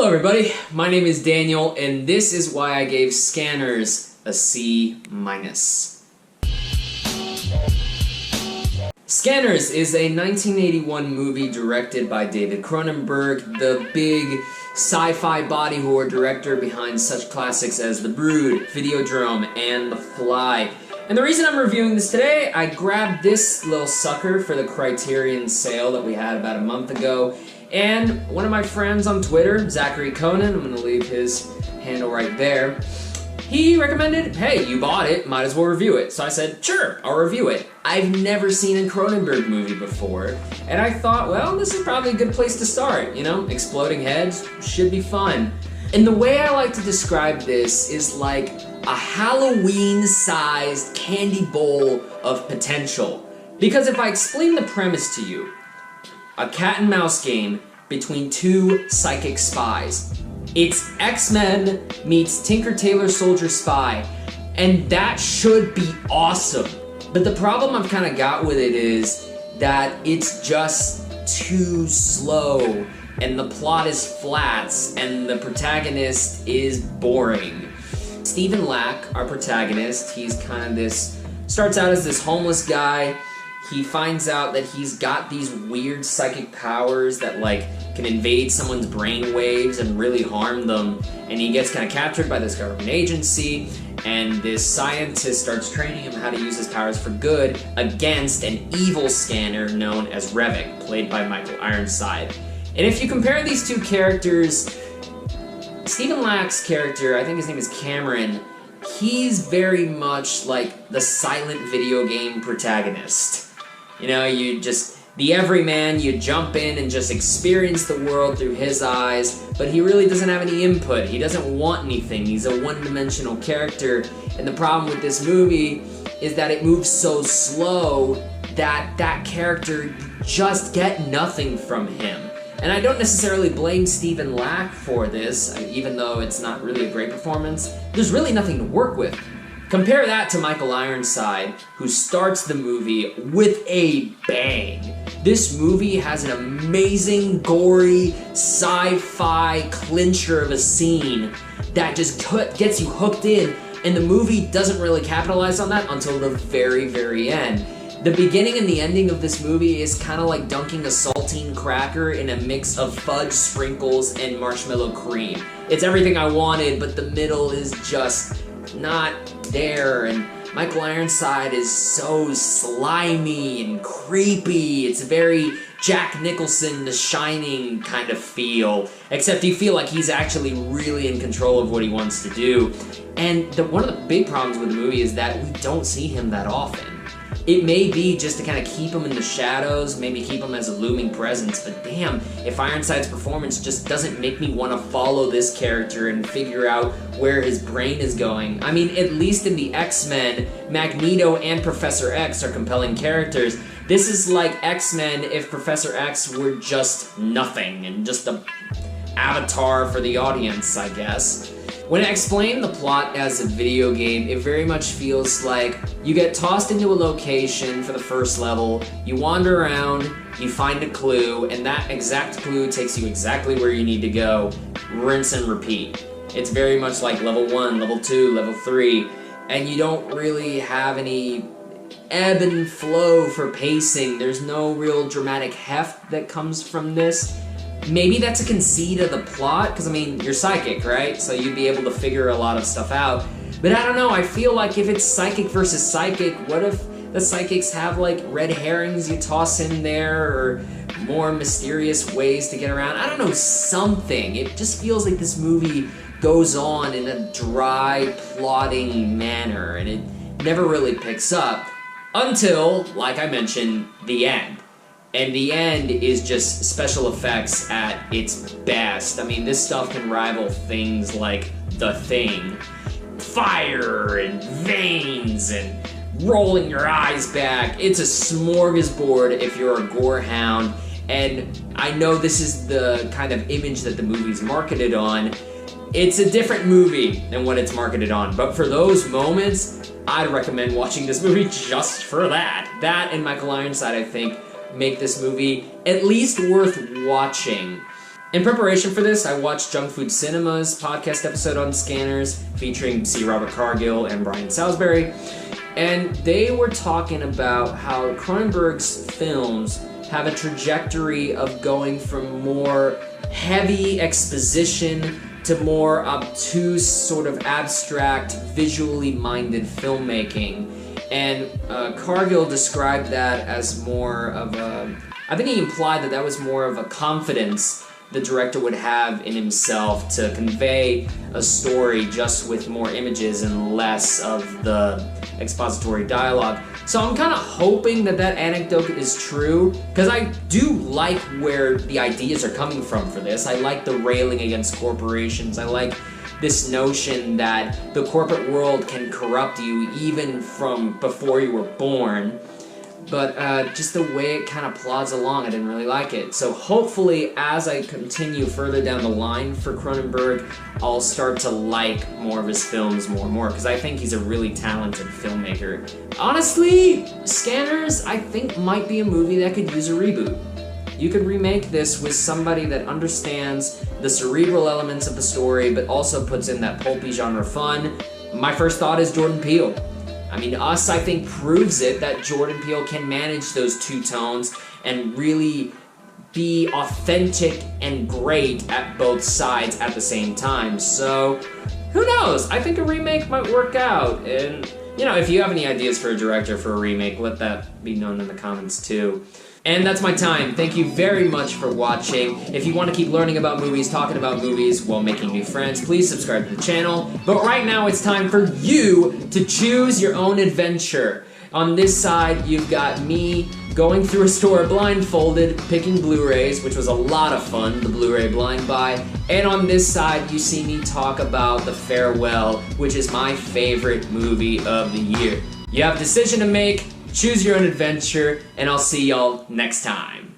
Hello everybody, my name is Daniel, and this is why I gave Scanners a C-. Scanners is a 1981 movie directed by David Cronenberg, the big sci-fi body horror director behind such classics as The Brood, Videodrome, and The Fly. And the reason I'm reviewing this today, I grabbed this little sucker for the Criterion sale that we had about a month ago, and one of my friends on Twitter, Zachary Conan, I'm going to leave his handle right there, he recommended, hey, you bought it, might as well review it. So I said, sure, I'll review it. I've never seen a Cronenberg movie before, and I thought, well, this is probably a good place to start, you know? Exploding heads should be fun. And the way I like to describe this is like a Halloween-sized candy bowl of potential. Because if I explain the premise to you, a cat and mouse game between two psychic spies. It's X-Men meets Tinker Tailor Soldier Spy, and that should be awesome. But the problem I've kind of got with it is that it's just too slow, and the plot is flat, and the protagonist is boring. Stephen Lack, our protagonist, he's kind of starts out as this homeless guy. He finds out that he's got these weird psychic powers that can invade someone's brain waves and really harm them, and he gets kind of captured by this government agency, and this scientist starts training him how to use his powers for good against an evil scanner known as Revok, played by Michael Ironside. And if you compare these two characters, Stephen Lack's character, I think his name is Cameron, he's very much like the silent video game protagonist. You know, the everyman, you jump in and just experience the world through his eyes, but he really doesn't have any input. He doesn't want anything. He's a one-dimensional character, and the problem with this movie is that it moves so slow that that character just get nothing from him. And I don't necessarily blame Stephen Lack for this, even though it's not really a great performance. There's really nothing to work with. Compare that to Michael Ironside, who starts the movie with a bang. This movie has an amazing, gory, sci-fi clincher of a scene that just gets you hooked in, and the movie doesn't really capitalize on that until the very, very end. The beginning and the ending of this movie is kind of like dunking a saltine cracker in a mix of fudge sprinkles and marshmallow cream. It's everything I wanted, but the middle is just not there, and Michael Ironside is so slimy and creepy. It's very Jack Nicholson, The Shining kind of feel, except you feel like he's actually really in control of what he wants to do. And one of the big problems with the movie is that we don't see him that often. It may be just to kind of keep him in the shadows, maybe keep him as a looming presence, but damn, if Ironside's performance just doesn't make me want to follow this character and figure out where his brain is going. I mean, at least in the X-Men, Magneto and Professor X are compelling characters. This is like X-Men if Professor X were just nothing, and just an avatar for the audience, I guess. When I explain the plot as a video game, it very much feels like you get tossed into a location for the first level, you wander around, you find a clue, and that exact clue takes you exactly where you need to go. Rinse and repeat. It's very much like level 1, level 2, level 3, and you don't really have any ebb and flow for pacing. There's no real dramatic heft that comes from this. Maybe that's a conceit of the plot, because, I mean, you're psychic, right? So you'd be able to figure a lot of stuff out. But I don't know, I feel like if it's psychic versus psychic, what if the psychics have, red herrings you toss in there, or more mysterious ways to get around? I don't know, something. It just feels like this movie goes on in a dry, plodding manner, and it never really picks up until, like I mentioned, the end. And the end is just special effects at its best. I mean, this stuff can rival things like The Thing. Fire and veins and rolling your eyes back. It's a smorgasbord if you're a gore hound. And I know this is the kind of image that the movie's marketed on. It's a different movie than what it's marketed on. But for those moments, I'd recommend watching this movie just for that. That and Michael Ironside, I think, make this movie at least worth watching. In preparation for this, I watched Junk Food Cinema's podcast episode on scanners featuring C. Robert Cargill and Brian Salisbury, and they were talking about how Cronenberg's films have a trajectory of going from more heavy exposition to more obtuse, sort of abstract, visually minded filmmaking. And Cargill described that as more of a... I think he implied that that was more of a confidence the director would have in himself to convey a story just with more images and less of the expository dialogue. So I'm kind of hoping that that anecdote is true, because I do like where the ideas are coming from for this. I like the railing against corporations. I like this notion that the corporate world can corrupt you even from before you were born. But just the way it kind of plods along, I didn't really like it. So hopefully, as I continue further down the line for Cronenberg, I'll start to like more of his films more and more, because I think he's a really talented filmmaker. Honestly, Scanners, I think, might be a movie that could use a reboot. You could remake this with somebody that understands the cerebral elements of the story, but also puts in that pulpy genre fun. My first thought is Jordan Peele. I mean, Us, I think, proves it that Jordan Peele can manage those two tones and really be authentic and great at both sides at the same time. So, who knows? I think a remake might work out. And, you know, if you have any ideas for a director for a remake, let that be known in the comments too. And that's my time. Thank you very much for watching. If you want to keep learning about movies, talking about movies while making new friends, please subscribe to the channel. But right now it's time for you to choose your own adventure. On this side, you've got me going through a store blindfolded, picking Blu-rays, which was a lot of fun, the Blu-ray blind buy. And on this side, you see me talk about The Farewell, which is my favorite movie of the year. You have a decision to make. Choose your own adventure, and I'll see y'all next time.